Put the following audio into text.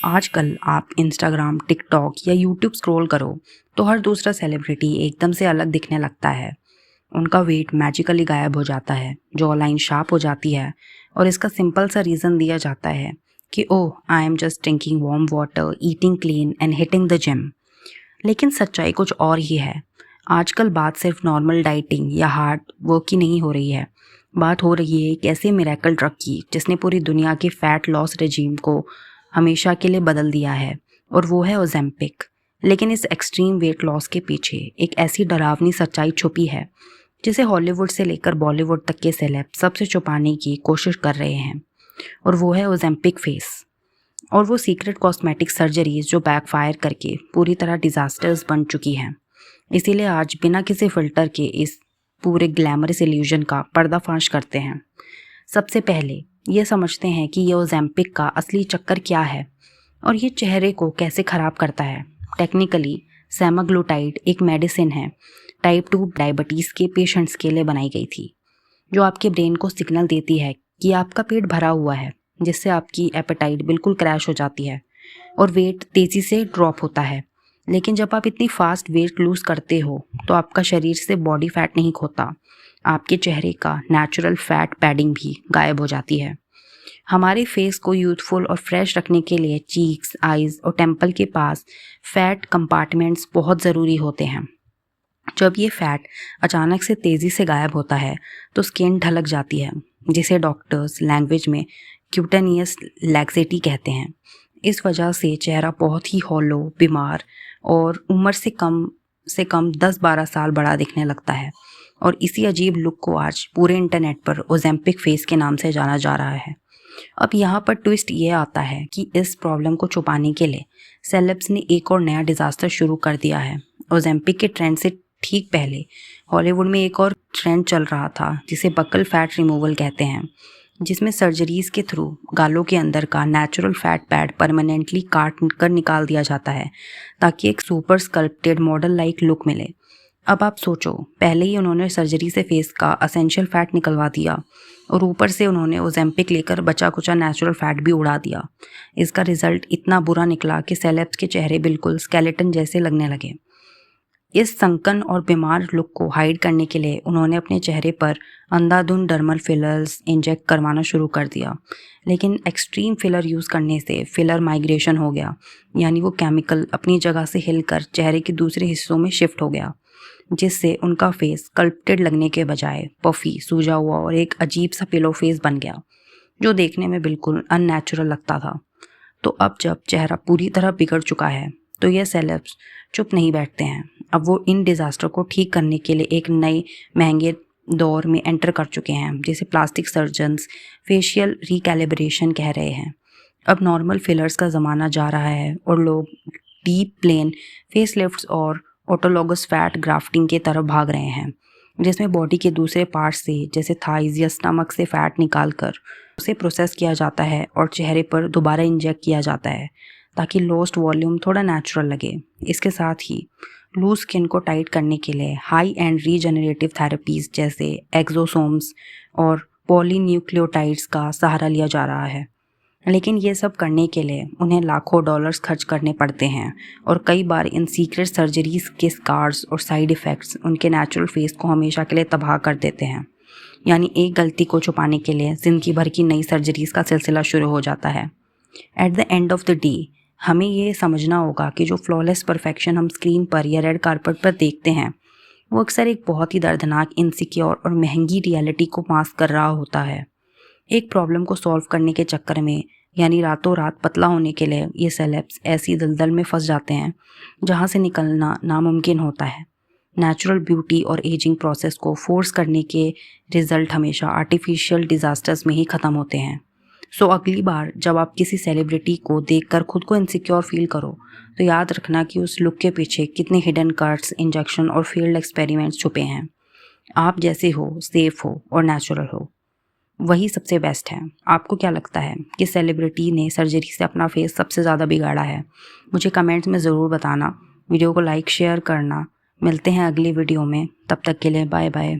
आजकल आप Instagram, TikTok या यूट्यूब स्क्रॉल करो तो हर दूसरा सेलिब्रिटी एकदम से अलग दिखने लगता है। उनका वेट मैजिकली गायब हो जाता है, जॉ लाइन शार्प हो जाती है और इसका सिंपल सा रीज़न दिया जाता है कि oh I am just drinking warm water, eating clean and hitting the gym. लेकिन सच्चाई कुछ और ही है। आजकल बात सिर्फ नॉर्मल डाइटिंग या हार्ड वर्क की नहीं हो रही है। बात हो रही है एक ऐसे मिरेकल ड्रग की जिसने पूरी दुनिया के फैट लॉस रेजीम को हमेशा के लिए बदल दिया है, और वो है ओजेम्पिक। लेकिन इस एक्सट्रीम वेट लॉस के पीछे एक ऐसी डरावनी सच्चाई छुपी है जिसे हॉलीवुड से लेकर बॉलीवुड तक के सेलेब सबसे छुपाने की कोशिश कर रहे हैं, और वो है ओजेम्पिक फेस। और वो सीक्रेट कॉस्मेटिक सर्जरीज जो बैकफायर करके पूरी तरह डिजास्टर्स बन चुकी हैं। इसीलिए आज बिना किसी फिल्टर के इस पूरे ग्लैमरस इल्यूजन का पर्दाफाश करते हैं। सबसे पहले ये समझते हैं कि ये ओजेम्पिक का असली चक्कर क्या है और ये चेहरे को कैसे ख़राब करता है। टेक्निकली सेमाग्लूटाइड एक मेडिसिन है, टाइप 2 डायबिटीज़ के पेशेंट्स के लिए बनाई गई थी, जो आपके ब्रेन को सिग्नल देती है कि आपका पेट भरा हुआ है, जिससे आपकी एपेटाइट बिल्कुल क्रैश हो जाती है और वेट तेज़ी से ड्रॉप होता है। लेकिन जब आप इतनी फास्ट वेट लूज़ करते हो तो आपका शरीर से बॉडी फैट नहीं खोता, आपके चेहरे का नेचुरल फैट पैडिंग भी गायब हो जाती है। हमारे फेस को यूथफुल और फ्रेश रखने के लिए चीक्स, आईज और टेम्पल के पास फैट कंपार्टमेंट्स बहुत ज़रूरी होते हैं। जब ये फैट अचानक से तेज़ी से गायब होता है तो स्किन ढलक जाती है, जिसे डॉक्टर्स लैंग्वेज में क्यूटेनियस लैक्सेटी कहते हैं। इस वजह से चेहरा बहुत ही हॉलो, बीमार और उम्र से कम 10-12 साल बड़ा दिखने लगता है। और इसी अजीब लुक को आज पूरे इंटरनेट पर ओजेम्पिक फेस के नाम से जाना जा रहा है। अब यहाँ पर ट्विस्ट ये आता है कि इस प्रॉब्लम को छुपाने के लिए सेलेब्स ने एक और नया डिज़ास्टर शुरू कर दिया है। ओजेम्पिक के ट्रेंड से ठीक पहले हॉलीवुड में एक और ट्रेंड चल रहा था जिसे बकल फैट रिमूवल कहते हैं, जिसमें सर्जरीज के थ्रू गालों के अंदर का नेचुरल फैट पैड परमानेंटली काट कर निकाल दिया जाता है ताकि एक super sculpted model like look मिले। अब आप सोचो, पहले ही उन्होंने सर्जरी से फेस का असेंशियल फैट निकलवा दिया और ऊपर से उन्होंने ओजेम्पिक लेकर बचा कुचा नेचुरल फैट भी उड़ा दिया। इसका रिजल्ट इतना बुरा निकला कि सेलेब्स के चेहरे बिल्कुल स्केलेटन जैसे लगने लगे। इस संकन और बीमार लुक को हाइड करने के लिए उन्होंने अपने चेहरे पर अंधाधुंध डर्मल फिलर्स इंजेक्ट करवाना शुरू कर दिया। लेकिन एक्सट्रीम फिलर यूज़ करने से फिलर माइग्रेशन हो गया, यानी वो केमिकल अपनी जगह से हिलकर चेहरे के दूसरे हिस्सों में शिफ्ट हो गया, जिससे उनका फेस स्कल्प्टेड लगने के बजाय पफी, सूजा हुआ और एक अजीब सा पिलो फेस बन गया, जो देखने में बिल्कुल अननेचुरल लगता था। तो अब जब चेहरा पूरी तरह बिगड़ चुका है तो ये सेलेब्स चुप नहीं बैठते हैं। अब वो इन डिज़ास्टर को ठीक करने के लिए एक नए महंगे दौर में एंटर कर चुके हैं, जिसे प्लास्टिक सर्जन्स फेशियल रिकैलिब्रेशन कह रहे हैं। अब नॉर्मल फिलर्स का ज़माना जा रहा है और लोग डीप प्लेन फेस लिफ्ट्स और ऑटोलॉगस फैट ग्राफ्टिंग की तरफ भाग रहे हैं, जिसमें बॉडी के दूसरे पार्ट्स से जैसे थाइज या स्टमक से फैट निकाल कर उसे प्रोसेस किया जाता है और चेहरे पर दोबारा इंजेक्ट किया जाता है ताकि लॉस्ट वॉल्यूम थोड़ा नेचुरल लगे। इसके साथ ही लूज स्किन को टाइट करने के लिए हाई एंड रीजनरेटिव थेरेपीज़ जैसे एक्सोसोम्स और पॉलीन्यूक्लियोटाइड्स का सहारा लिया जा रहा है। लेकिन ये सब करने के लिए उन्हें लाखों डॉलर्स खर्च करने पड़ते हैं, और कई बार इन सीक्रेट सर्जरीज के स्कार्स और साइड इफ़ेक्ट्स उनके नेचुरल फेस को हमेशा के लिए तबाह कर देते हैं। यानी एक गलती को छुपाने के लिए ज़िंदगी भर की नई सर्जरीज का सिलसिला शुरू हो जाता है। At the end of the day हमें ये समझना होगा कि जो फ्लॉलेस परफेक्शन हम स्क्रीन पर या रेड कार्पेट पर देखते हैं, वो अक्सर एक बहुत ही दर्दनाक, इनसिक्योर और महंगी रियलिटी को मास्क कर रहा होता है। एक प्रॉब्लम को सॉल्व करने के चक्कर में, यानी रातों रात पतला होने के लिए, ये सेलेब्स ऐसी दलदल में फंस जाते हैं जहाँ से निकलना नामुमकिन होता है। नेचुरल ब्यूटी और एजिंग प्रोसेस को फोर्स करने के रिजल्ट हमेशा आर्टिफिशियल डिज़ास्टर्स में ही ख़त्म होते हैं। सो अगली बार जब आप किसी सेलिब्रिटी को देखकर खुद को इनसिक्योर फील करो तो याद रखना कि उस लुक के पीछे कितने हिडन कट्स, इंजेक्शन और फील्ड एक्सपेरिमेंट्स छुपे हैं। आप जैसे हो, सेफ हो और नेचुरल हो, वही सबसे बेस्ट है। आपको क्या लगता है कि सेलिब्रिटी ने सर्जरी से अपना फेस सबसे ज़्यादा बिगाड़ा है? मुझे कमेंट्स में ज़रूर बताना। वीडियो को लाइक शेयर करना। मिलते हैं अगली वीडियो में, तब तक के लिए बाय बाय।